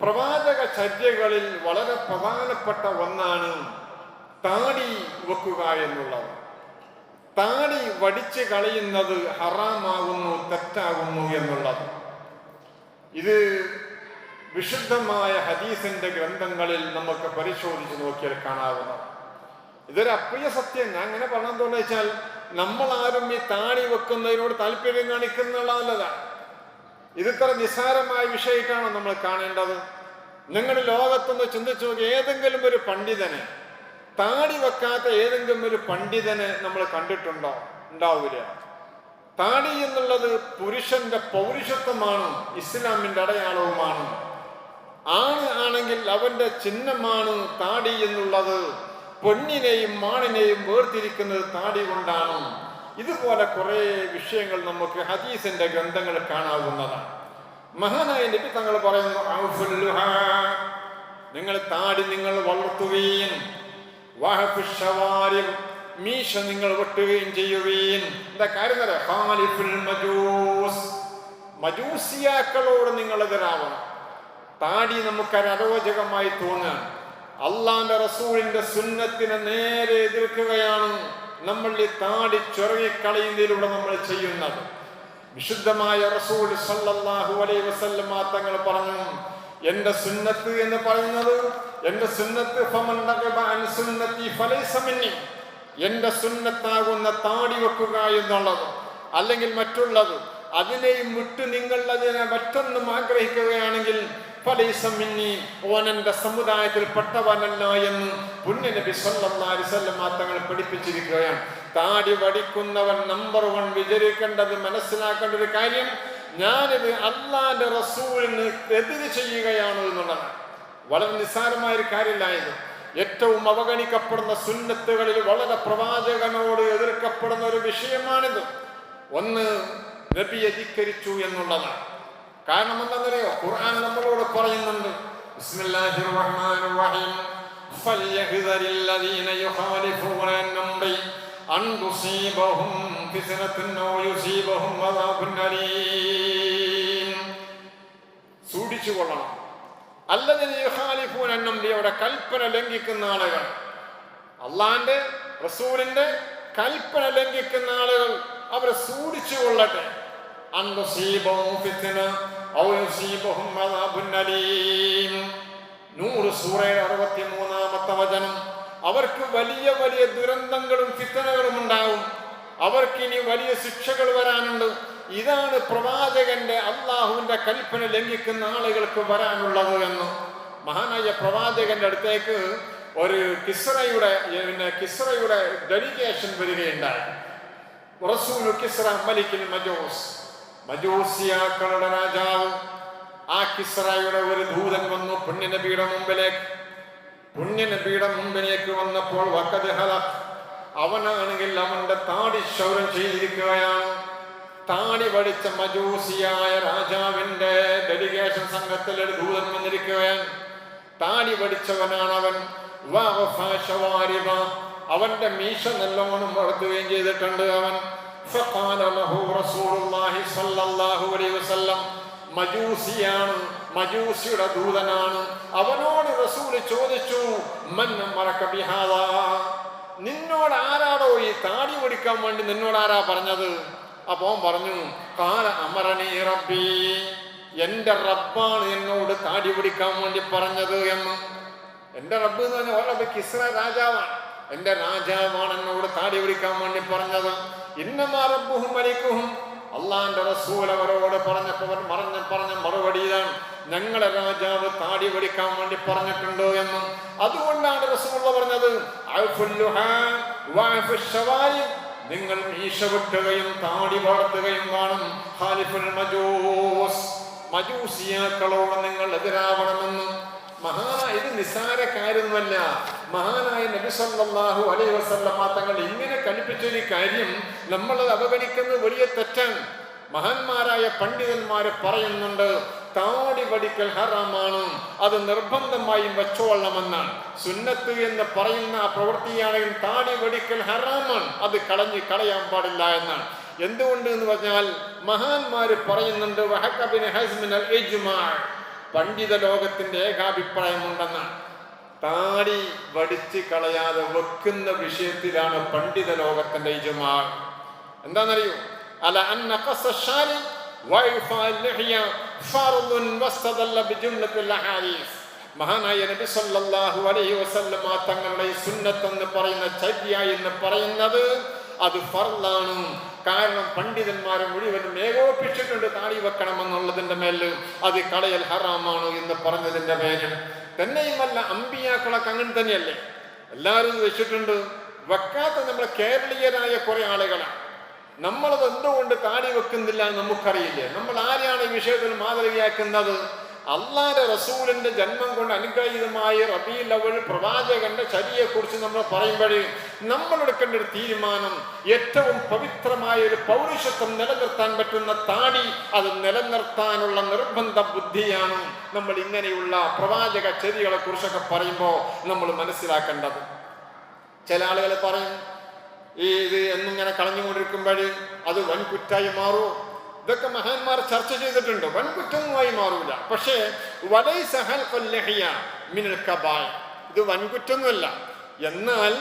പ്രവാചക ചര്യകളിൽ വളരെ പ്രധാനപ്പെട്ട ഒന്നാണ് താടി വെക്കുക എന്നുള്ളത്. താടി വടിച്ച് കളയുന്നത് ഹറാമാകുന്നു, തെറ്റാകുന്നു എന്നുള്ളത്. ഇത് വിശുദ്ധമായ ഹദീസിന്റെ ഗ്രന്ഥങ്ങളിൽ നമുക്ക് പരിശോധിച്ച് നോക്കിയാൽ കാണാവുന്ന ഇതൊരു അപ്രിയ സത്യം. ഞാൻ അങ്ങനെ പറഞ്ഞതെന്ന് വെച്ചാൽ നമ്മൾ ആരും ഈ താടി വെക്കുന്നതിനോട് താല്പര്യം കാണിക്കുന്നുള്ളതല്ല. ഇതിത്ര നിസ്സാരമായ വിഷയമായിട്ടാണോ നമ്മൾ കാണേണ്ടത്? നിങ്ങൾ ലോകത്തൊന്ന് ചിന്തിച്ചു നോക്കി, ഏതെങ്കിലും ഒരു പണ്ഡിതനെ, താടി വെക്കാത്ത ഏതെങ്കിലും ഒരു പണ്ഡിതനെ നമ്മൾ കണ്ടിട്ടുണ്ടോ? ഉണ്ടാവില്ല. താടി എന്നുള്ളത് പുരുഷന്റെ പൗരുഷത്വമാണ്, ഇസ്ലാമിന്റെ അടയാളവുമാണ്. ആണ് ആണെങ്കിൽ അവന്റെ ചിഹ്നമാണ് താടി എന്നുള്ളത്. പെണ്ണിനെയും മാണിനെയും വേർതിരിക്കുന്നത് താടി കൊണ്ടാണ്. ഇതുപോലെ കുറെ വിഷയങ്ങൾ നമുക്ക് ഹദീസിന്റെ ഗ്രന്ഥങ്ങൾ കാണാവുന്നതാണ്. മഹാനായ നബി തങ്ങൾ പറയുന്നു, നിങ്ങൾ താടി നിങ്ങൾ വളർത്തുകയും മീശ നിങ്ങൾ വെട്ടുകയും ചെയ്യുകയും. എന്താ കാര്യം? മജൂസിയാക്കളോട് നിങ്ങൾ എതിരാവണം. താടി നമുക്കൊരു അരോചകമായി തോന്നുകയാണ്. അള്ളാന്റെ റസൂലിന്റെ സുന്നത്തിനെ നേരെ എതിർക്കുകയാണ് നമ്മൾ ഈ താടി ചൊറകിക്കളയുന്നതിലൂടെ നമ്മൾ ചെയ്യുന്നത്. വിശുദ്ധമായ റസൂൽ സല്ലല്ലാഹു അലൈഹി വസല്ലം തങ്ങൾ പറഞ്ഞു, എന്റെ സുന്നത്ത് എന്ന് പറയുന്നത്, എന്റെ സുന്നത്ത് ഫമൻ റഗബ അൻ സുന്നത്തി ഫലൈസ മിന്നി, എന്റെ സുന്നത്താകുന്ന താടി വെക്കുക എന്നുള്ളത് അല്ലെങ്കിൽ മറ്റുള്ളത്, അതിനെയും വിട്ട് നിങ്ങൾ അതിനെ മറ്റൊന്നും ആഗ്രഹിക്കുകയാണെങ്കിൽ ഫലൈസ മിന്നി, ഓനെന്റെ സമുദായത്തിൽ പെട്ടവനല്ല എന്ന് പുണ്യനബി സല്ലല്ലാഹു അലൈഹി വസല്ലം തങ്ങൾ പഠിപ്പിച്ചിരിക്കുകയാണ്. താടി വടിക്കുന്നവൻ നമ്പർ 1 വിചാരിക്കേണ്ടത്, മനസ്സിലാക്കേണ്ട ഒരു കാര്യം, ഞാനിത് അള്ളാന്റെ റസൂലിന് എതിര് ചെയ്യുകയാണ് എന്നുള്ളതാണ്. വളരെ നിസ്സാരമായ ഒരു കാര്യമില്ലായത്. ഏറ്റവും അവഗണിക്കപ്പെടുന്ന സുന്നത്തുകളിൽ വളരെ പ്രവാചകനോട് എതിർക്കപ്പെടുന്ന ഒരു വിഷയമാണിത്. ഒന്ന്, നബിയെ ധിക്കരിച്ചു എന്നുള്ളതാണ്. കാരണം എന്താണെന്നറിയോ? ഖുർആൻ നമ്മളോട് പറയുന്നുണ്ട്, ബിസ്മില്ലാഹിർ റഹ്മാനിർ റഹീം, ഫൽയഹ്ദരില്ലദീന യുഖാലിഫൂന അൻ അംരി അൻ തുസീബഹും ഫിത്നത്തുൻ ഔ യുസീബഹും അദാബുൻ അലീം. സൂക്ഷിച്ചു കൊള്ളണം. അല്ലദീന യുഖാലിഫൂന അൻ അംരി, അവരുടെ കൽപ്പന ലംഘിക്കുന്ന ആളുകൾ, അള്ളാന്റെ റസൂലിന്റെ കൽപ്പന ലംഘിക്കുന്ന ആളുകൾ അവരെ സൂക്ഷിച്ചു കൊള്ളട്ടെ. അൻ തുസീബഹും ഫിത്ന ഔ യുസീബഹും അദാബുൻ അലീം. നൂറ് സൂറയുടെ 63-ാമത്തെ വചനം. അവർക്ക് വലിയ വലിയ ദുരന്തങ്ങളും ഫിത്നകളും ഉണ്ടാവും, അവർക്കിനി വലിയ ശിക്ഷകൾ വരാനുണ്ട്. ഇതാണ് പ്രവാചകന്റെ, അള്ളാഹുവിന്റെ കൽപ്പന ലംഘിക്കുന്ന ആളുകൾക്ക് വരാനുള്ളത് എന്ന് മഹാനായ പ്രവാചകന്റെ അടുത്തേക്ക് ഒരു കിസ്റയുടെ ഡെലിഗേഷൻ വരികയുണ്ടായി. റസൂൽ കിസ്റ മലിക്കിൽ മജൂസ്, മജൂസിയാക്കളുടെ രാജാവ്. ആ കിസ്റയുടെ ഒരു ദൂതൻ വന്നു പുണ്യനബിയുടെ മുമ്പിലേക്ക് വന്നപ്പോൾ വഖദ് ഹലഖ്, അവനാണെങ്കിൽ അവന്റെ താടി ക്ഷൗരം ചെയ്തിരിക്കുകയാണ്. താടി പഠിച്ച മജൂസിയായ രാജാവിന്റെ ഡെലിഗേഷൻ സംഘത്തിൽ ഒരു ദൂതൻ വന്നിരിക്കുകയാണ്. താടി പഠിച്ചവനാണ് അവൻ. അവന്റെ മീശ നല്ലോണം വളർത്തുകയും ചെയ്തിട്ടുണ്ട് അവൻ. ഫഖാല ലഹു റസൂലുള്ളാഹി സ്വല്ലല്ലാഹു അലൈഹി വസല്ലം, മജൂസിയാണ്, മജൂസിയുടെ ദൂതനാണ്. അവനോട് റസൂല് ചോദിച്ചു, മൻ അമറക ബിഹാദാ, നിന്നോട് ആരാടോ ഈ താടി പഠിക്കാൻ വേണ്ടി നിന്നോട് ആരാ പറഞ്ഞത്? അപ്പൊ അവൻ പറഞ്ഞു, ഖാല അമറനി റബ്ബി, എന്റെ റബ്ബാണ് എന്നോട് താടി പിടിക്കാൻ വേണ്ടി പറഞ്ഞത് എന്ന്. എന്റെ റബ്ബ് എന്ന് പറഞ്ഞാൽ കിസ്റ രാജാവാണ്, എന്റെ രാജാവാണ് എന്നോട് താടി പിടിക്കാൻ വേണ്ടി പറഞ്ഞത്. ഇന്നമാ റബ്ബുഹും മലിക്കുഹും, അള്ളാന്റെ റസൂൽ അവരോട് പറഞ്ഞപ്പോൾ പറഞ്ഞ മറുപടി ഇതാണ്, ഞങ്ങളെ രാജാവ് താടി പിടിക്കാൻ വേണ്ടി പറഞ്ഞിട്ടുണ്ടോ എന്ന്. അതുകൊണ്ടാണ് റസൂൽ പറഞ്ഞത്, നിങ്ങൾ മീശ വെട്ടുകയും താടി വളർത്തുകയും വേണം. ഖാലിഫുൽ മജൂസ്, മജൂസിയാക്കളോട് നിങ്ങൾ എതിരാവണമെന്ന്. ഇത് നിസ്സാര കാര്യമല്ല. മഹാനായ നബി സല്ലല്ലാഹു അലൈഹി വസല്ലം തങ്ങൾ ഇങ്ങനെ കൽപ്പിച്ചൊരു കാര്യം നമ്മളത് അവഗണിക്കുന്നത് വലിയ തെറ്റാണ്. മഹാന്മാരായ പണ്ഡിതന്മാര് പറയുന്നുണ്ട്, താടി വടിക്കൽ ഹറാമാണ്, അത് നിർബന്ധമായും വെച്ചോളണമെന്നാണ്. സുന്നത്ത് എന്ന് പറയുന്ന ആ പ്രവൃത്തിയാണെങ്കിൽ താടി വടിക്കൽ ഹറാമാണ്, അത് കളയാൻ പാടില്ല എന്നാണ്. എന്തുകൊണ്ട് എന്ന് പറഞ്ഞാൽ മഹാന്മാര് പറയുന്നുണ്ട്, വഹഖ ബിൻ ഹസ്മിൻ അൽ ഇജ്മാ, പണ്ഡിത ലോകത്തിന്റെ ഏകാഭിപ്രായമുണ്ടെന്നാണ്. താടി വടിച്ച് കളയാതെ വെക്കുന്ന വിഷയത്തിലാണ് പണ്ഡിത ലോകത്തിന്റെ ഇജ്മാ. എന്താണെന്നറിയോ? അല അന്ന ഖസ്സശാരി വഇഫാൽ ലിഹ്യ ഫർദുൻ വസ്തദല്ല ബിജുംലത്തിൽ അഹാദീസ്. മഹാനായ നബി സല്ലല്ലാഹു അലൈഹി വസല്ലം തങ്ങളുടെ സുന്നത്ത് എന്ന് പറയുന്ന ചര്യ എന്ന് പറയുന്നത് അത് ഫർളാണ്. കാരണം പണ്ഡിതന്മാരെ മുഴുവനും ഏകോപിപ്പിച്ചിട്ടുണ്ട് താടി വെക്കണമെന്നുള്ളതിന്റെ മേല്. അത് കളയൽ ഹറാമാണ് എന്ന് പറഞ്ഞതിന്റെ പേരിൽ തന്നെയുമല്ല, അമ്പിയാക്കളൊക്കെ അങ്ങനെ തന്നെയല്ലേ, എല്ലാവരും വെച്ചിട്ടുണ്ട്. വെക്കാത്ത നമ്മളെ കേരളീയരായ കുറെ ആളുകളാണ്. നമ്മളത് എന്തുകൊണ്ട് താടി വെക്കുന്നില്ല നമുക്കറിയില്ല. നമ്മൾ ആരെയാണ് ഈ വിഷയത്തിൽ മാതൃകയാക്കുന്നത്? അള്ളാന്റെ റസൂലിന്റെ ജന്മം കൊണ്ട് അനുഗ്രഹീതമായ റബീഉൽ അവ്വൽ പ്രവാചകന്റെ ചര്യയെക്കുറിച്ച് നമ്മൾ പറയുമ്പോഴേ നമ്മൾ എടുക്കേണ്ട ഒരു തീരുമാനം, ഏറ്റവും പവിത്രമായ ഒരു പൗരുഷത്വം നിലനിർത്താൻ പറ്റുന്ന താടി അത് നിലനിർത്താനുള്ള നിർബന്ധ ബുദ്ധിയാണ് നമ്മൾ ഇങ്ങനെയുള്ള പ്രവാചക ചര്യകളെ കുറിച്ചൊക്കെ പറയുമ്പോൾ നമ്മൾ മനസ്സിലാക്കേണ്ടത്. ചില ആളുകൾ പറയും ഇത് എന്നിങ്ങനെ കളഞ്ഞുകൊണ്ടിരിക്കുമ്പോൾ അത് വൻകുറ്റായി മാറുമോ? ഇതൊക്കെ മഹാന്മാർ ചർച്ച ചെയ്തിട്ടുണ്ട്. വൻകുറ്റവുമായി മാറൂല. പക്ഷേ ഇത് വൻകുറ്റൊന്നുമല്ല. എന്നാൽ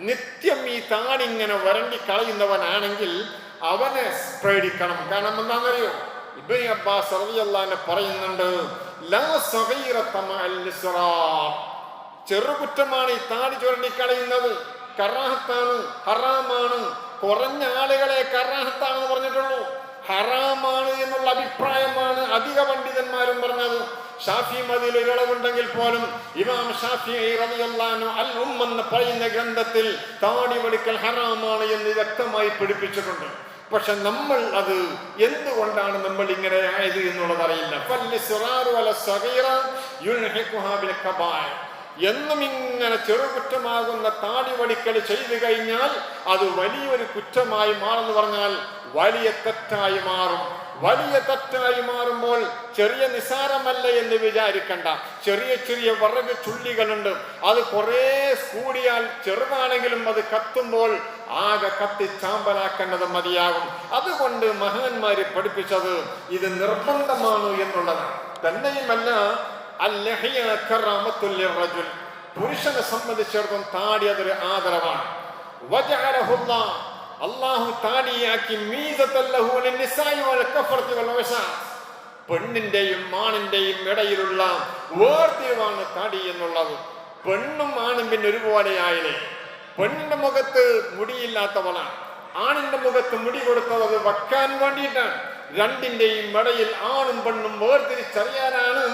നിത്യം ഈ താടിങ്ങനെ വരണ്ടി കളയുന്നവനാണെങ്കിൽ അവനെ പേടിക്കണം. കാരണം എന്താണെന്നറിയോ? ഇബ്നു അബ്ബാസ് റളിയല്ലാഹു അൻഹു പറയുന്നുണ്ട്, ലാ സഗീറത മഅൽ ഇസ്റാർ. ചെറുകുറ്റമാണ് ഈ താടി ചുരണ്ടി കളയുന്നത്. കറാഹത്താണ്, ഹറാമാണ്. കുറഞ്ഞ ആളുകളെ കറാഹത്താണെന്ന് പറഞ്ഞിട്ടുള്ളൂ. ഹറാമാണ് എന്നുള്ള അഭിപ്രായമാണ് അധിക പണ്ഡിതന്മാരും പറഞ്ഞത്. ഷാഫി മതിയിൽ ഒരിളവുണ്ടെങ്കിൽ പോലും ഇമാം ഷാഫിഈ റളിയല്ലാഹു അൻഹു അൽ ഉമ്മ എന്ന് പറയുന്ന ഗ്രന്ഥത്തിൽ താടി വെടിക്കൽ ഹറാമാണ് എന്ന് വ്യക്തമായി പഠിപ്പിച്ചിട്ടുണ്ട്. പക്ഷെ നമ്മൾ അത് എന്തുകൊണ്ടാണ് നമ്മൾ ഇങ്ങനെ ആയത് എന്നുള്ളത് അറിയില്ല. എന്നും ഇങ്ങനെ ചെറുകുറ്റമാകുന്ന താടി വടിക്കൽ ചെയ്തു കഴിഞ്ഞാൽ അത് വലിയൊരു കുറ്റമായി മാറുമെന്ന് പറഞ്ഞാൽ വലിയ തെറ്റായി മാറും. വലിയ തെറ്റായി മാറുമ്പോൾ ചെറിയ നിസാരമല്ല എന്ന് വിചാരിക്കണ്ട. ചെറിയ ചെറിയ വിറക് ചുള്ളികളുണ്ട്, അത് കുറേ കൂടിയാൽ ചെറുതാണെങ്കിലും അത് കത്തുമ്പോൾ ആകെ കത്തി ചാമ്പലാക്കേണ്ടത് മതിയാകും. അതുകൊണ്ട് മഹാന്മാര് പഠിപ്പിച്ചത് ഇത് നിർബന്ധമാണ് എന്നുള്ളതാണ്. തന്നെയുമല്ല, പുരുഷനെ സംബന്ധിച്ചിടത്തോളം താടി അതൊരു ആദരവാണ്. അല്ലാഹു താടിയാക്കി പെണ്ണിന്റെയും ആണിന്റെയും ഇടയിലുള്ള വേർതിരിവാണ് താടി എന്നുള്ളത്. പെണ്ണും ആണും പിന്നെ ഒരുപോലെയായില്ലേ. പെണ്ണിന്റെ മുഖത്ത് മുടിയില്ലാത്തവളാണ്, ആണിന്റെ മുഖത്ത് മുടി കൊടുത്തത് വയ്ക്കാൻ വേണ്ടിയിട്ടാണ്. രണ്ടിന്റെയും ഇടയിൽ ആണും പെണ്ണും വേർതിരിച്ചറിയാനാണ്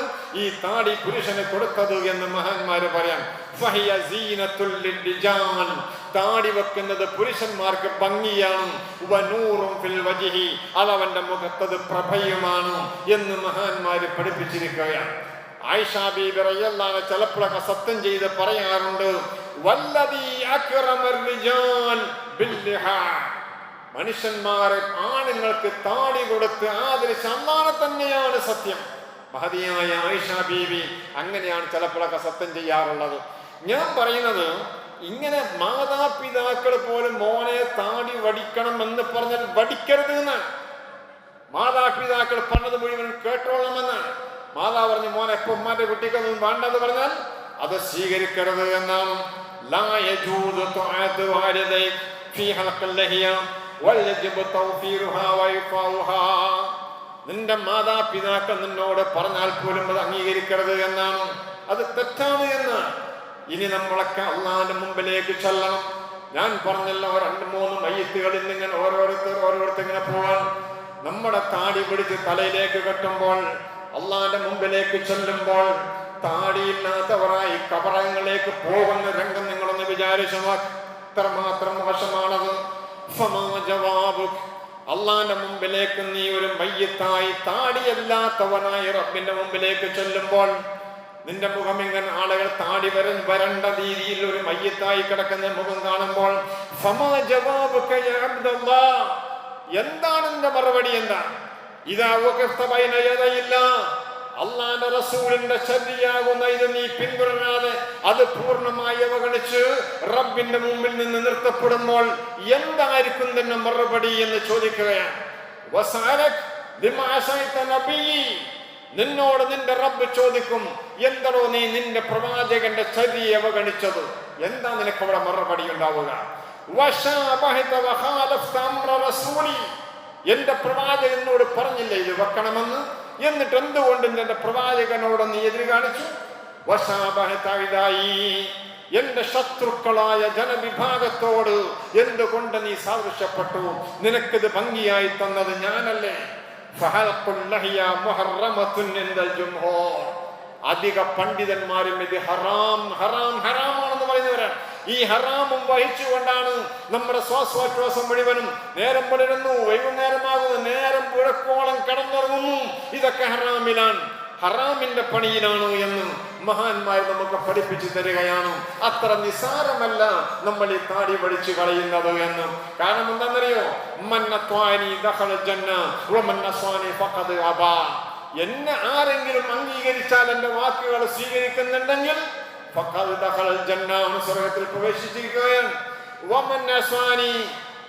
ഈ താടി പുരുഷന് കൊടുത്തത് എന്ന് മഹാന്മാര് പറയാം. താടി വെക്കുന്നത് പുരുഷന്മാർക്ക് ഭംഗിയാണ്. അതവന്റെ മുഖത്തത് പ്രഭയുമാണ് എന്ന് മഹാന്മാര് പഠിപ്പിച്ചിരിക്കുകയാണ്. ആയിഷ ബീബി റളിയല്ലാഹു അൻഹ ചിലപ്പോഴൊക്കെ സത്യം ചെയ്ത് പറയാറുണ്ട്, വല്ലദീ അക്റമർ റിജാൽ ബിൽലിഹാ. മനുഷ്യന്മാരെ ആണുങ്ങൾക്ക് താടി കൊടുത്ത് ആദരിച്ച അല്ലാഹു തന്നെയാണ് സത്യം. മഹദിയായ ആയിഷ ബീബി അങ്ങനെയാണ് ചിലപ്പോഴൊക്കെ സത്യം ചെയ്യാറുള്ളത്. ഞാൻ പറയുന്നത്, ഇങ്ങനെ മാതാപിതാക്കൾ പോലും മോനെ താടി വടിക്കണം എന്ന് പറഞ്ഞാൽ വടിക്കരുത് എന്നാണ്. മാതാപിതാക്കൾ പറഞ്ഞത് മുഴുവൻ കേട്ടോളണമെന്നാണ്. മാതാ പറഞ്ഞു മോനെ എപ്പോ ഉമ്മാന്റെ കുട്ടിക്കൊന്നും വേണ്ടെന്ന് പറഞ്ഞാൽ അത് സ്വീകരിക്കരുത് എന്നാണ്. ലാ യജൂദു തുഅതു വാലിദൈ ഫീ ഹൽഖിൽ ലഹിയ വയജിബു തൗഫീറുഹാ വഇഫാഉഹാ. നിന്റെ മാതാപിതാക്കൾ നിന്നോട് പറഞ്ഞാൽ പോലും അത് അംഗീകരിക്കരുത് എന്നാണ്. അത് തെറ്റാണ് എന്നാണ്. ഇനി നമ്മളൊക്കെ അള്ളാന്റെ മുമ്പിലേക്ക് ചെല്ലണം. ഞാൻ പറഞ്ഞല്ലോ, 2-3 മയ്യിത്തുകളിൽ ഇങ്ങനെ ഓരോരുത്തർ ഇങ്ങനെ പോകാൻ നമ്മുടെ താടി പിടിച്ച് തലയിലേക്ക് കെട്ടുമ്പോൾ അള്ളാന്റെ മുമ്പിലേക്ക് ചെല്ലുമ്പോൾ താടിയില്ലാത്തവരായി കബറങ്ങളിലേക്ക് പോകുന്ന രംഗം നിങ്ങളൊന്ന് വിചാരിച്ചു. എത്രമാത്രം മോശമാണത്. അള്ളാന്റെ മുമ്പിലേക്ക് നീ ഒരു മയ്യിത്തായി താടിയല്ലാത്തവനായി റബ്ബിന്റെ മുമ്പിലേക്ക് ചെല്ലുമ്പോൾ നിന്റെ മുഖം ഇങ്ങനെ ആളുകൾ താടി വരണ്ട രീതിയിൽ ഒരു മയ്യിത്തായി കിടക്കുന്ന മുഖം കാണുമ്പോൾ എന്താണ് എന്റെ മറുപടി? എന്താണ്? അള്ളാന്റെ റസൂലിന്റെ ശരിയാകുന്ന ഇത് നീ പിന്തുടരാതെ അത് പൂർണ്ണമായി അവഗണിച്ച് റബ്ബിന്റെ മുമ്പിൽ നിന്ന് നിർത്തപ്പെടുമ്പോൾ എന്തായിരിക്കും തന്നെ മറുപടി എന്ന് ചോദിക്കുകയാണ്. ലിമാ അസൈത നബി, നിന്നോട് നിന്റെ റബ്ബ് ചോദിക്കും, എന്തോ നീ നിന്റെ പ്രവാചകന്റെ ചര്യയെ അവഗണിച്ചത്? എന്താ നിനക്ക് അവിടെ മറുപടി ഉണ്ടാവുക? എന്റെ പ്രവാചകനോട് പറഞ്ഞില്ല ഇത് വെക്കണമെന്ന്, എന്നിട്ട് എന്തുകൊണ്ട് എന്റെ പ്രവാചകനോട് നീ എതിര് കാണിച്ചു? എന്റെ ശത്രുക്കളായ ജനവിഭാഗത്തോട് എന്തുകൊണ്ട് നീ സാദൃശ്യപ്പെട്ടു? നിനക്കിത് ഭംഗിയായി തന്നത് ഞാനല്ലേ? അധിക പണ്ഡിതന്മാരും ഇത് ഹറാം ഹറാം ഹറാമാണെന്ന് പറയുന്നവരാണ്. ഈ ഹറാമും വഹിച്ചുകൊണ്ടാണ് നമ്മുടെ ശ്വാസോച്ഛ്വാസം മുഴുവനും. നേരം പുലരുന്നു, വൈകുന്നേരമാകുന്നു, നേരം പുഴക്കോളം കടന്നിറങ്ങുന്നു, ഇതൊക്കെ ഹറാമിലാണ്, ഹറാമിന്റെ പണിയിലാണ് എന്ന് മഹാന്മാർ നമുക്ക് പഠിപ്പിച്ചു തരികയാണ്. അത്ര നിസാരമല്ല നമ്മൾ ഈ താടി വടിച്ചു കളയുന്നത് എന്ന്. കാരണം എന്താണെന്നറിയോ? എന്നെ ആരെങ്കിലും അംഗീകരിച്ചാൽ, എന്റെ വാക്കുകൾ സ്വീകരിക്കുന്നുണ്ടെങ്കിൽ സ്വർഗത്തിൽ പ്രവേശിച്ചിരിക്കുകയാണ്.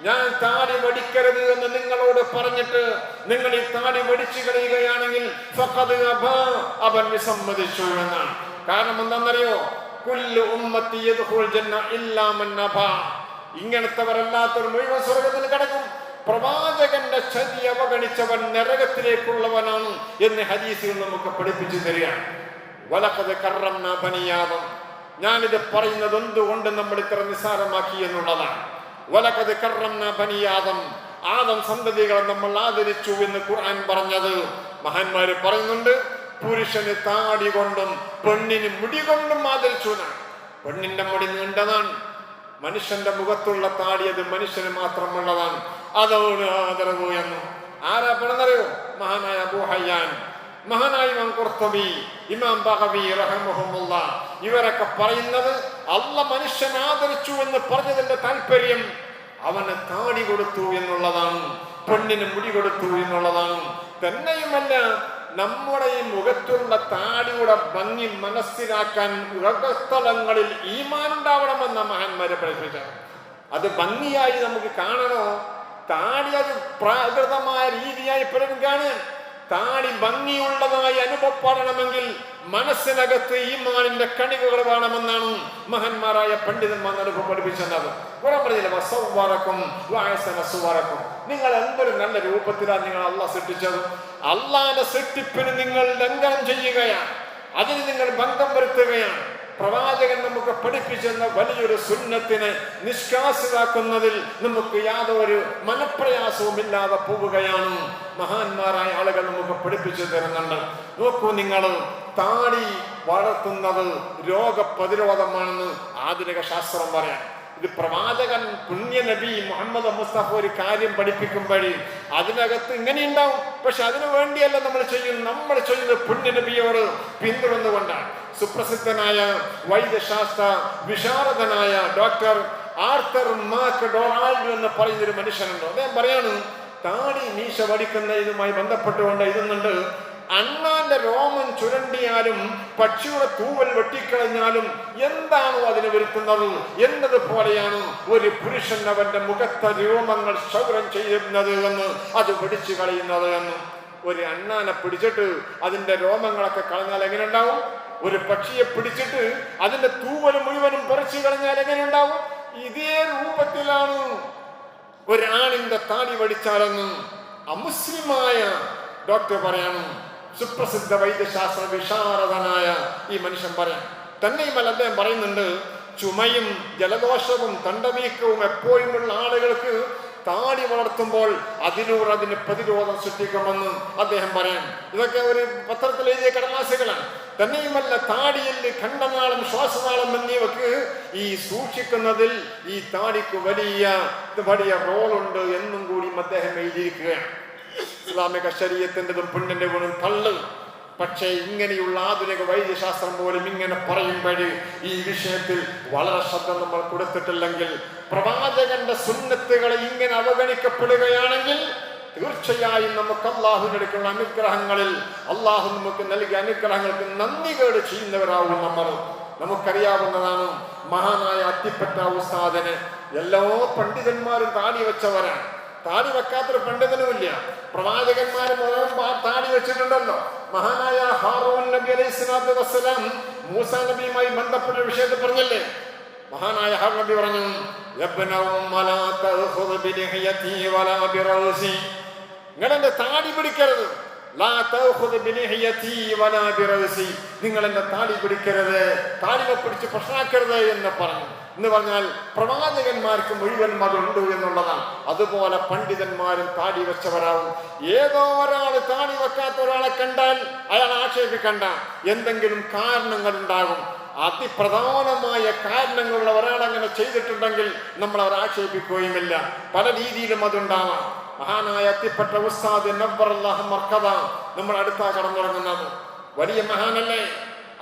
ഞാൻ താടി വടിക്കരുത് എന്ന് നിങ്ങളോട് പറഞ്ഞിട്ട് നിങ്ങൾ ഈ താടി വടിച്ചു കളയുകയാണെങ്കിൽ അവൻ വിസമ്മതിച്ചു എന്നാണ്. കാരണം എന്താണെന്നറിയോ? കുല്ലു ഉമ്മത്തി യദ്ഖുൽ ജന്ന ഇല്ലാ മൻ അബാ. ഇങ്ങനത്തെവരല്ലാത്തൊരു മുഴുവൻ സ്വർഗത്തിൽ കടക്കും. പ്രവാചകന്റെ ചര്യ അവഗണിച്ചവൻ നരകത്തിലേക്കുള്ളവനാണ് എന്ന് ഹദീസിൽ നമുക്ക് പഠിപ്പിച്ചു തരികയാണ്. വലഖദ് കറംനാ ബനി ആദം. ഞാനിത് പറയുന്നത് എന്തുകൊണ്ട് നമ്മൾ ഇത്ര നിസ്സാരമാക്കി എന്നുള്ളതാണ്. വലഖദ് കറംനാ ബനി ആദം, ആദം സന്തതികളെ നമ്മൾ ആദരിച്ചു എന്ന് ഖുർആൻ പറഞ്ഞത് മഹാന്മാര് പറയുന്നുണ്ട്. പുരുഷന് താടി കൊണ്ടും പെണ്ണിന് മുടി കൊണ്ടും ആദരിച്ചു എന്നാണ്. പെണ്ണിന്റെ മുടി നീണ്ടതാണ്, മനുഷ്യന്റെ മുഖത്തുള്ള താടി അത് മനുഷ്യന് മാത്രമുള്ളതാണ്, അതാണ് ആദരവ് എന്ന്. ആരാ പറഞ്ഞറിയോ? മഹാനായ അബൂ ഹയ്യാൻ, മഹാനായ ഇമാം ഖുർത്തുബി, ഇമാം ബഗവി റഹിമഹുമുല്ലാഹ്, ഇവരൊക്കെ പറയുന്നത് അല്ലാഹ് മനുഷ്യൻ ആദരിച്ചു എന്ന് പറഞ്ഞതിന്റെ താല്പര്യം അവന് താടി കൊടുത്തു എന്നുള്ളതാണ്, പെണ്ണിന് മുടി കൊടുത്തു എന്നുള്ളതാണ്. തന്നെയുമല്ല, നമ്മുടെ ഈ മുഖത്തുള്ള താടിയുടെ ഭംഗി മനസ്സിലാക്കാൻ ഉറക്കസ്ഥലങ്ങളിൽ ഈമാൻ ഉണ്ടാവണമെന്ന മഹാന്മാരെ പഠിപ്പിച്ചത്. അത് ഭംഗിയായി നമുക്ക് കാണണോ? താടി അത് പ്രാകൃതമായ രീതിയായി പലരും കാണുക. താടി ഭംഗിയുള്ളതായി അനുഭവപ്പെടണമെങ്കിൽ മനസ്സിനകത്ത് ഈമാനിന്റെ കണികകൾ വേണമെന്നാണ് മഹാന്മാരായ പണ്ഡിതന്മാർ അനുഭവം പഠിപ്പിച്ചത്. നിങ്ങൾ എന്തൊരു നല്ല രൂപത്തിലാണ് നിങ്ങൾ അള്ളാഹ് സൃഷ്ടിച്ചത്. അള്ളാന്റെ സൃഷ്ടിപ്പിന് നിങ്ങൾ ലംഘനം ചെയ്യുകയാണ്, അതിന് നിങ്ങൾ ഭംഗം വരുത്തുകയാണ്. പ്രവാചകൻ നമുക്ക് പഠിപ്പിച്ചെന്ന വലിയൊരു സുന്നത്തിനെ നിഷ്കാസിതാക്കുന്നതിൽ നമുക്ക് യാതൊരു മനപ്രയാസവും ഇല്ലാതെ പോവുകയാണ്. മഹാന്മാരായ ആളുകൾ നമുക്ക് പഠിപ്പിച്ചു തരുന്നുണ്ട്. നോക്കൂ, നിങ്ങൾ താടി വളർത്തുന്നത് രോഗപ്രതിരോധമാണെന്ന് ആധുനിക ശാസ്ത്രം പറയാൻ. ഇത് പ്രവാചകൻ പുണ്യ നബി മുഹമ്മദ് മുസ്തഫ ഒരു കാര്യം പഠിപ്പിക്കുമ്പോഴേ അതിനകത്ത് ഇങ്ങനെ ഉണ്ടാവും. പക്ഷെ അതിനു വേണ്ടിയല്ല നമ്മൾ ചെയ്യുന്നത്. നമ്മൾ ചെയ്യുന്നത് പുണ്യ നബിയോട് പിന്തുടർന്നുകൊണ്ടാണ്. സുപ്രസിദ്ധനായ വൈദ്യശാസ്ത്ര വിശാരദനായ ഡോക്ടർ ആർത്തർ മാർക്ക് ഡൊണാൾഡ് എന്ന് പറയുന്നൊരു മനുഷ്യനുണ്ട്. അദ്ദേഹം പറയാണ്, താടി മീശ വടിക്കുന്ന ഇതുമായി ബന്ധപ്പെട്ടുകൊണ്ട് എഴുതുന്നുണ്ട്, അണ്ണാന്റെ രോമം ചുരണ്ടിയാലും പക്ഷിയുടെ തൂവൽ വെട്ടിക്കളഞ്ഞാലും എന്താണോ അതിന് വരുത്തുന്നത് എന്നതുപോലെയാണ് ഒരു പുരുഷൻ അവന്റെ മുഖത്തെ രോമങ്ങൾ ക്ഷൗരം ചെയ്യുന്നത് എന്ന്, അത് പിടിച്ചു കളയുന്നത് എന്ന്. ഒരു അണ്ണാനെ പിടിച്ചിട്ട് അതിന്റെ രോമങ്ങളൊക്കെ കളഞ്ഞാൽ എങ്ങനെ ഉണ്ടാവും? ഒരു പക്ഷിയെ പിടിച്ചിട്ട് അതിന്റെ തൂവൽ മുഴുവനും പറിച്ചു കളഞ്ഞാൽ എങ്ങനെ ഉണ്ടാവും? ഇതേ രൂപത്തിലാണ് ഒരാണിന്റെ താടി വടിച്ചാലെന്ന് അമുസ്ലിമായ ഡോക്ടർ പറയാണ്. സുപ്രസിദ്ധ വൈദ്യശാസ്ത്ര വിശാരദനായ ഈ മനുഷ്യൻ പറയാം. തന്നെയുമല്ല, അദ്ദേഹം പറയുന്നുണ്ട്, ചുമയും ജലദോഷവും തണ്ടവീക്കവും എപ്പോഴുമുള്ള ആളുകൾക്ക് താടി വളർത്തുമ്പോൾ അതിലൂടെ അതിന് പ്രതിരോധം സൃഷ്ടിക്കുമെന്ന് അദ്ദേഹം പറയാം. ഇതൊക്കെ ഒരു പത്രത്തിൽ എഴുതിയ കടലാസുകളാണ്. തന്നെയുമല്ല, താടിയിൽ ഖണ്ഡനാളം ശ്വാസനാളം എന്നിവക്ക് ഈ സൂക്ഷിക്കുന്നതിൽ ഈ താടിക്ക് വലിയ റോളുണ്ട് എന്നും കൂടി അദ്ദേഹം എഴുതിയിരിക്കുകയാണ്. ഇസ്ലാമിക ശരീഅത്തിൻ്റെതും പുണ്യന്റെ ഗുണം തള്ളു. പക്ഷേ ഇങ്ങനെയുള്ള ആധുനിക വൈദ്യശാസ്ത്രം പോലും ഇങ്ങനെ പറയുമ്പോൾ ഈ വിഷയത്തിൽ വളരെ ശ്രദ്ധ നമ്മൾ കൊടുത്തിട്ടില്ലെങ്കിൽ, പ്രവാചകന്റെ സുന്നത്തുകളെ ഇങ്ങനെ അവഗണിക്കപ്പെടുകയാണെങ്കിൽ തീർച്ചയായും നമുക്ക് അള്ളാഹുവിനടുക്കുള്ള അനുഗ്രഹങ്ങളിൽ, അള്ളാഹു നമുക്ക് നൽകിയ അനുഗ്രഹങ്ങൾക്ക് നന്ദികേട് ചെയ്യുന്നവരാവും നമ്മൾ. നമുക്കറിയാവുന്നതാണ്, മഹാനായ അത്തിപ്പറ്റ ഉസ്താദിന് എല്ലാ പണ്ഡിതന്മാരും താടി വെച്ചവരാണ്. താടി വെക്കാത്തൊരു പണ്ഡിതനുമില്ല. പ്രവാചകന്മാര് മുഴുവൻ താടി വെച്ചിട്ടുണ്ടല്ലോ. മഹാനായ ഹാറൂൻ നബി അലൈഹി സ്വലാത്തു വസ്സലാം മൂസാ നബിയുമായി ബന്ധപ്പെട്ട വിഷയത്തിൽ പറഞ്ഞല്ലേ, മഹാനായ ഹാറൂൻ നബി പറഞ്ഞു, നിങ്ങളെന്റെ താടി പിടിക്കരുത്, നിങ്ങൾ എന്റെ താടി പിടിക്കരുത്, താടിനെ പിടിച്ച് പ്രശ്നമാക്കരുത് എന്ന് പറഞ്ഞു. എന്ന് പറഞ്ഞാൽ പ്രവാചകന്മാർക്ക് മുഴുവൻ മതുണ്ട് എന്നുള്ളതാണ്. അതുപോലെ പണ്ഡിതന്മാരും താടി വെച്ചവരാവും. ഏതോ ഒരാൾ താടി വെക്കാത്ത ഒരാളെ കണ്ടാൽ അയാൾ ആക്ഷേപിക്കണ്ട, എന്തെങ്കിലും കാരണങ്ങൾ ഉണ്ടാകും. അതിപ്രധാനമായ കാരണങ്ങളുള്ള ഒരാൾ അങ്ങനെ ചെയ്തിട്ടുണ്ടെങ്കിൽ നമ്മൾ അവർ ആക്ഷേപിക്കുകയുമില്ല. പല രീതിയിലും അതുണ്ടാവാം. മഹാനായ എത്തിപ്പെട്ട ഉസ്താദ് നബ്ബറല്ലാഹു മർക്കദ നമ്മൾ അടുത്താ കടന്നുറങ്ങുന്നത് വലിയ മഹാനല്ലേ.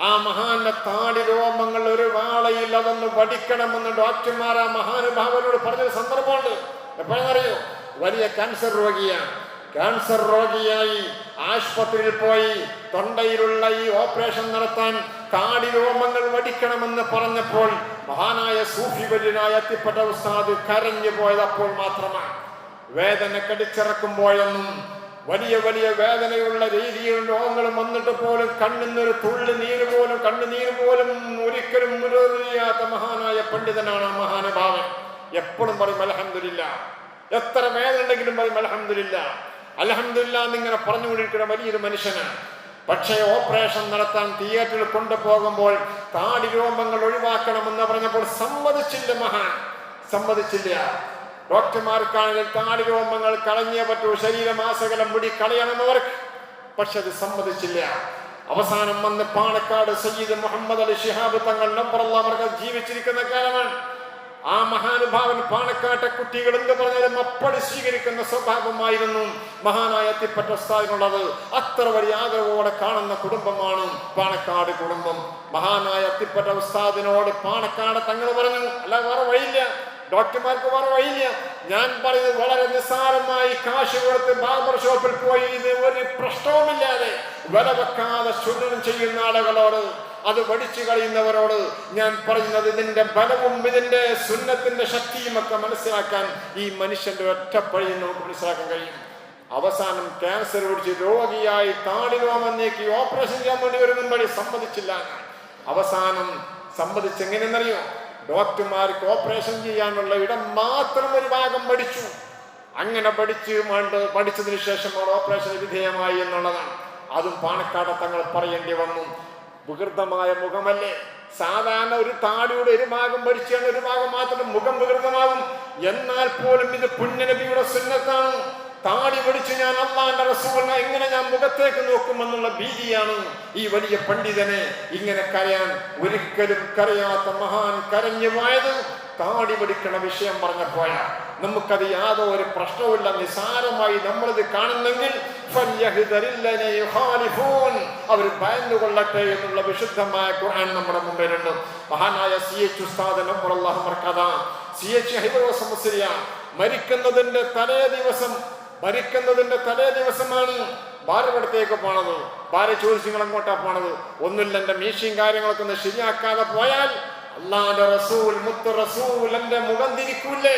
ആ മഹാന്റെ താടി രോമങ്ങൾ ഒരു വാളയിൽ അതൊന്ന് വടിക്കണമെന്ന് ഡോക്ടർമാർ ആ മഹാനുഭാവനോട് പറഞ്ഞൊരു സന്ദർഭമുണ്ട്. എപ്പോഴെന്നറിയോ? വലിയ ക്യാൻസർ രോഗിയാണ്. ക്യാൻസർ രോഗിയായി ആശുപത്രിയിൽ പോയി തൊണ്ടയിലുള്ള ഈ ഓപ്പറേഷൻ നടത്താൻ താടി രോമങ്ങൾ വടിക്കണമെന്ന് പറഞ്ഞപ്പോൾ മഹാനായ സൂഫി വര്യനായ എത്തിപ്പെട്ട ഉസ്താദ് കരഞ്ഞു പോയത് അപ്പോൾ മാത്രമാണ്. വേദന കടിച്ചിറക്കുമ്പോഴൊന്നും വലിയ വലിയ വേദനയുള്ള രീതിയിൽ രോഗങ്ങളും വന്നിട്ട് പോലും കണ്ണുന്നൊരു തുള്ളി നീര് പോലും കണ്ണുനീര് പോലും ഒരിക്കലും മുറിയാത്ത മഹാനായ പണ്ഡിതനാണ് ആ മഹാനുഭാവൻ. എപ്പോഴും പറയും അൽഹംദുലില്ലാ. എത്ര വേദന ഉണ്ടെങ്കിലും പറയും അൽഹംദുലില്ലാ അൽഹംദുലില്ലാ എന്നിങ്ങനെ പറഞ്ഞുകൊണ്ടിരിക്കുന്ന വലിയൊരു മനുഷ്യനാണ്. പക്ഷേ ഓപ്പറേഷൻ നടത്താൻ തിയേറ്ററിൽ കൊണ്ടുപോകുമ്പോൾ താടി രോമങ്ങൾ ഒഴിവാക്കണമെന്ന് പറഞ്ഞപ്പോൾ സമ്മതിച്ചില്ല. മഹാൻ സമ്മതിച്ചില്ല. ഡോക്ടർമാർക്കാണെങ്കിൽ താടി രോമങ്ങൾ കളഞ്ഞേ പറ്റൂ, ശരീരമാസകലം മുടി കളയണമെന്നവർക്ക്. പക്ഷെ അത് സമ്മതിച്ചില്ല. അവസാനം വന്ന് പാണക്കാട് സയ്യിദ് മുഹമ്മദ് അലി ശിഹാബ് തങ്ങൾ നബ്ബറല്ലാഹു മർകദ് ജീവിച്ചിരിക്കുന്ന കാലമാണ്. ആ മഹാനുഭാവൻ പാണക്കാട്ടെ കുട്ടികൾ എന്ന് പറഞ്ഞാലും അപ്പടി സ്വീകരിക്കുന്ന സ്വഭാവമായിരുന്നു മഹാനായ എത്തിപ്പെട്ട ഉസ്താദിനുള്ളത്. അത്ര വലിയ ആദരവോടെ കാണുന്ന കുടുംബമാണ് പാണക്കാട് കുടുംബം. മഹാനായ എത്തിപ്പെട്ട ഉസ്താദിനോട് പാണക്കാട് തങ്ങൾ പറഞ്ഞു, അല്ല വേറെ വഴിയില്ല, ഡോക്ടർമാർക്ക് വേറെ വഴിയില്ല. ഞാൻ പറയുന്നത് വളരെ നിസ്സാരമായി കാശ് കൊടുത്ത് ബാർബർ ഷോപ്പിൽ പോയി ഇത് ഒരു പ്രശ്നവുമില്ലാതെ വില വെക്കാതെ ശുദ്ധം ചെയ്യുന്ന ആളുകളോട്, അത് വടിച്ചു കളയുന്നവരോട് ഞാൻ പറയുന്നത് ഇതിന്റെ ബലവും ഇതിന്റെ സുന്നത്തിന്റെ ശക്തിയും ഒക്കെ മനസ്സിലാക്കാൻ ഈ മനുഷ്യന്റെ ഒറ്റപ്പഴിയും നമുക്ക് മനസ്സിലാക്കാൻ കഴിയും. അവസാനം ക്യാൻസർ പിടിച്ച് രോഗിയായി താടി രോമം നീക്കി ഓപ്പറേഷൻ ചെയ്യാൻ വേണ്ടി വരുമ്പോൾ സമ്മതിച്ചില്ല. അവസാനം സമ്മതിച്ചെങ്ങനെയെന്നറിയോ? ഡോക്ടർമാർക്ക് ഓപ്പറേഷൻ ചെയ്യാനുള്ള ഇടം മാത്രം ഒരു ഭാഗം പഠിച്ചു. അങ്ങനെ പഠിച്ചതിന് ശേഷം ഓപ്പറേഷൻ വിധേയമായി എന്നുള്ളതാണ്. അതും പാണക്കാട് തങ്ങൾ പറയേണ്ടി വന്നു. വികൃതമായ മുഖമല്ലേ? സാധാരണ ഒരു താടിയുടെ ഒരു ഭാഗം പഠിച്ചാണ്, ഒരു ഭാഗം മാത്രം മുഖം വികൃതമാകും. എന്നാൽ പോലും ഇത് പുണ്യനബിയുടെ സുന്നത്താണ്. താടി പഠിച്ച് ഞാൻ അല്ലാഹുവിന്റെ റസൂലിനെ എങ്ങനെ ഞാൻ മുഖത്തേക്ക് നോക്കുമെന്നുള്ള ഭീതിയാണ് ഈ വലിയ പണ്ഡിതനെ ഇങ്ങനെ കരയാൻ. ഒരിക്കലും കരയാത്ത മഹാൻ കരഞ്ഞു പോയത് താടി പഠിക്കണ വിഷയം പറഞ്ഞപ്പോഴാ. നമുക്കത് യാതൊരു പ്രശ്നവുമില്ല, നിസാരമായി നമ്മളിത് കാണുന്നെങ്കിൽ അവർ ഭയന്നുകൊള്ളട്ടെ എന്നുള്ള വിശുദ്ധമായ ഖുർആൻ നമ്മുടെ മുമ്പിലുണ്ട്. മഹാനായ CH ഉസ്താദ് നബ്ബറല്ലാഹു മർകദ CH ഹൈബറോസ് മുസ്ലിയ മരിക്കുന്നതിന്റെ തലേ ദിവസമാണ് ഭാര്യ അടുത്തേക്ക് പോണത്. ഭാര്യ ചോദിച്ചു, നിങ്ങൾ എങ്ങോട്ടാ പോണത്? ഒന്നുമില്ല, എന്റെ മീശയും കാര്യങ്ങളൊക്കെ ഒന്ന് ശരിയാക്കാതെ പോയാൽ അല്ലാഹുവിന്റെ റസൂൽ മുത്ത് റസൂൽ എന്റെ മുഖം തിരിക്കൂലേ,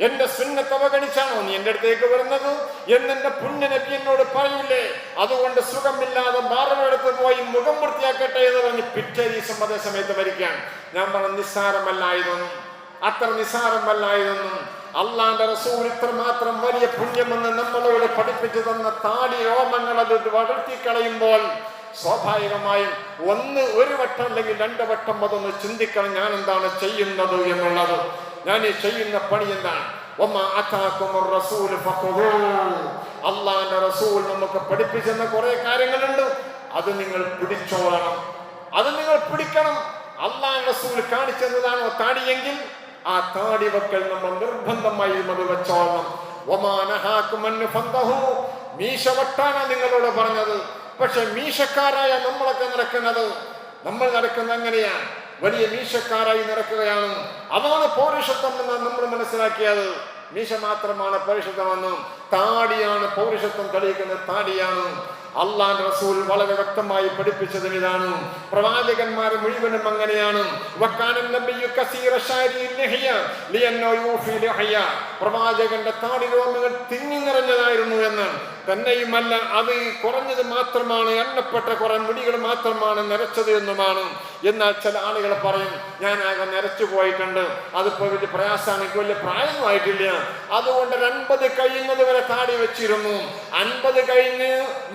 എന്റെ സുന്നത്ത് അവഗണിച്ചാണോ നീ എന്റെ അടുത്തേക്ക് വരുന്നത് എന്നെന്റെ പുണ്യനബി എന്നോട് പറയൂലേ? അതുകൊണ്ട് സുഖമില്ലാതെ ഭാര്യയുടെ അടുത്ത് പോയി മുഖം വൃത്തിയാക്കട്ടെ എന്ന് പറഞ്ഞ് പിറ്റേ ദിവസം അതേ സമയത്ത് മരിക്കാൻ. ഞാൻ പറഞ്ഞു, നിസ്സാരമല്ലായിരുന്നു, അത്ര നിസ്സാരമല്ലായിരുന്നു. അള്ളാന്റെ റസൂൽ ഇത്രമാത്രം വലിയ പുണ്യമെന്ന് നമ്മളോട് പഠിപ്പിച്ചു തന്ന താടി രോമങ്ങൾ അത് വളർത്തിക്കളയുമ്പോൾ സ്വാഭാവികമായും ഒരു വട്ടം അല്ലെങ്കിൽ 2 വട്ടം അതൊന്ന് ചിന്തിക്കണം, ഞാൻ എന്താണ് ചെയ്യുന്നത് എന്നുള്ളത്. ഞാൻ ഈ ചെയ്യുന്ന പണി എന്താണ്? അള്ളാന്റെ റസൂൽ നമുക്ക് പഠിപ്പിച്ചെന്ന കുറെ കാര്യങ്ങളുണ്ട്. അത് നിങ്ങൾ പിടിച്ചോളണം, അത് നിങ്ങൾ പിടിക്കണം. അള്ളാന്റെ റസൂൽ കാണിച്ചെന്നതാണോ താടിയെങ്കിൽ ആ താടി വെക്കൽ നമ്മൾ നിർബന്ധമായി അത് വെച്ചോളണം. മീശ വെട്ടാനാ നിങ്ങളോട് പറഞ്ഞത്. പക്ഷെ മീശക്കാരായ നമ്മളൊക്കെ നമ്മൾ നടക്കുന്നത് എങ്ങനെയാണ്? വലിയ മീശക്കാരായി നടക്കുകയാണ്. അതാണ് പൗരുഷത്വം എന്നാണ് നമ്മൾ മനസ്സിലാക്കിയത്. മീശ മാത്രമാണ് പൗരുഷത്വമെന്നും താടിയാണ് പൗരുഷത്വം തെളിയിക്കുന്ന താടിയാണ്. അള്ളാന്റെ റസൂൽ വളരെ വ്യക്തമായി പഠിപ്പിച്ചതും ഇതാണ്. പ്രവാചകന്മാർ മുഴുവനും അങ്ങനെയാണ്. പ്രവാചകന്റെ താടി രോമങ്ങൾ തിങ്ങി നിറഞ്ഞതായിരുന്നു എന്ന്. തന്നെയുമല്ല, അത് കുറഞ്ഞത് മാത്രമാണ്, എണ്ണപ്പെട്ട കുറെ മുടികൾ മാത്രമാണ് നരച്ചത് എന്നുമാണ്. എന്നാൽ ചില ആളുകൾ പറയും, ഞാൻ ആകെ നരച്ചു പോയിട്ടുണ്ട്, അതിപ്പോ വലിയ പ്രയാസമാണ്, എനിക്ക് വലിയ പ്രായമൊന്നുമായിട്ടില്ല, അതുകൊണ്ട് 50 കഴിയുന്നത് വരെ താടി വെച്ചിരുന്നു. 50 കഴിഞ്ഞ്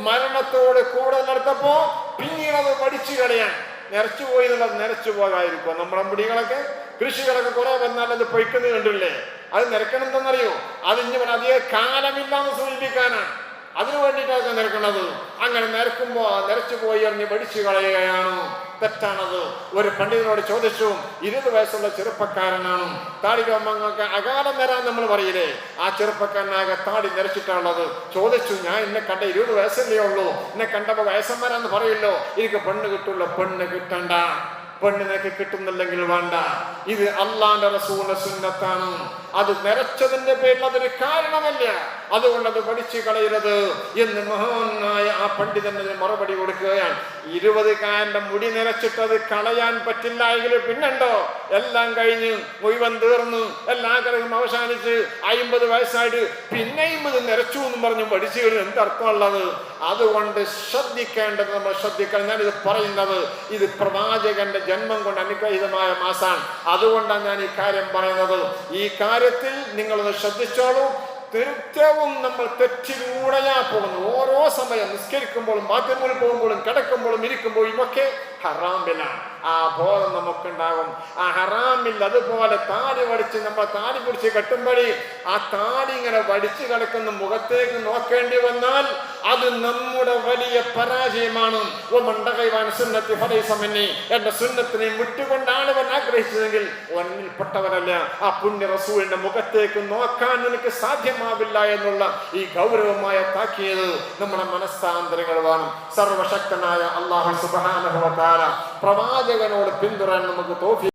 മരണത്തോട് കൂടെ നടത്തപ്പോ പിന്നീട് അത് പഠിച്ചു കളയാൻ. നരച്ചു പോയി എന്നുള്ളത് നരച്ചു പോകാതിരിക്കും. നമ്മുടെ മുടികളൊക്കെ കൃഷികളൊക്കെ കുറെ വന്നാൽ അത് പൊയ്ക്കുന്നത് കണ്ടില്ലേ? അത് നിരക്കണം എന്തെന്നറിയോ? അത് ഇനി അധികം കാലമില്ലാന്ന് സൂചിപ്പിക്കാനാണ്. അതിനു വേണ്ടിയിട്ടൊക്കെ നിരക്കണത്. അങ്ങനെ നിരക്കുമ്പോ നിരച്ചു പോയി എറിഞ്ഞ് പഠിച്ചു കളയുകയാണ്. തെറ്റാണത്. ഒരു പണ്ഡിതനോട് ചോദിച്ചു, 20 വയസ്സുള്ള ചെറുപ്പക്കാരനാണ്, താടി രോമങ്ങൾക്ക് അകാലം വരാൻ നമ്മൾ പറയില്ലേ, ആ ചെറുപ്പക്കാരനാകെ താടി നിരച്ചിട്ടുള്ളത്. ചോദിച്ചു, ഞാൻ എന്നെ കണ്ട 20 വയസ്സല്ലേ ഉള്ളൂ, എന്നെ കണ്ടപ്പോ വയസ്സം വരാന്ന് പറയല്ലോ, എനിക്ക് പെണ്ണ് കിട്ടുള്ള. പെണ്ണ് കിട്ടണ്ട, പെണ്ണിനൊക്കെ കിട്ടുന്നില്ലെങ്കിൽ വേണ്ട. ഇത് അള്ളാന്റെ റസൂലിന്റെ സുന്നത്താണ്. അത് നിരച്ചതിന്റെ പേരിൽ അതൊരു കാരണമല്ല, അതുകൊണ്ട് അത് പഠിച്ചു കളയരുത് എന്ന് മഹാനായ ആ പണ്ഡിതന് മറുപടി കൊടുക്കുകയാണ്. 20 മുടി നിരച്ചിട്ട് അത് കളയാൻ പറ്റില്ല എങ്കിൽ പിന്നെണ്ടോ? എല്ലാം കഴിഞ്ഞ് മുഴുവൻ തീർന്നു, എല്ലാ ആഗ്രഹം അവസാനിച്ച് 50 വയസ്സായിട്ട് പിന്നെയും ഇത് നിരച്ചു എന്നും പറഞ്ഞു പഠിച്ചു കഴിഞ്ഞാൽ എന്തർത്ഥമുള്ളത്? അതുകൊണ്ട് ശ്രദ്ധിക്കേണ്ടത് നമ്മൾ ശ്രദ്ധിക്കണം. ഞാനിത് പറയുന്നത്, ഇത് പ്രവാചകന്റെ ജന്മം കൊണ്ട് അനുഗ്രഹീതമായ മാസാണ്. അതുകൊണ്ടാണ് ഞാൻ ഈ കാര്യം പറയുന്നത്. ഈ കാര്യത്തിൽ നിങ്ങളൊന്ന് ശ്രദ്ധിച്ചോളൂ. തീർച്ചയായും നമ്മൾ തെറ്റിലൂടെയാ പോകുന്നു. ഓരോ സമയം നിസ്കരിക്കുമ്പോഴും ബാത്റൂമിൽ പോകുമ്പോഴും കിടക്കുമ്പോഴും ഇരിക്കുമ്പോഴും ഒക്കെ ഹറാമിലാണ്. ആ ബോധം നമുക്കുണ്ടാകും. ആ ഹറാമില്ല. അതുപോലെ താടി വടിച്ച് നമ്മൾ താടി പിടിച്ച് കെട്ടുമ്പോഴേ ആ താടി ഇങ്ങനെ വടിച്ചു കിടക്കുന്ന മുഖത്തേക്ക് നോക്കേണ്ടി വന്നാൽ അത് നമ്മുടെ വലിയ പരാജയമാണ്. എന്റെ സുന്നത്തിനെ വിട്ടുകൊണ്ടാണ് അവൻ ആഗ്രഹിച്ചതെങ്കിൽ ഒന്നിൽപ്പെട്ടവരല്ല. ആ പുണ്യ റസൂലിന്റെ മുഖത്തേക്ക് നോക്കാൻ എനിക്ക് സാധ്യമാവില്ല എന്നുള്ള ഈ ഗൗരവമായ താക്കീത് നമ്മുടെ മനസ്സാന്തരങ്ങൾ വേണം. സർവശക്തനായ അല്ലാഹു സുബ്ഹാനഹു വ തആല പ്രവാചകനോട് പിന്തുടരാൻ നമുക്ക് തൗഫീഖ്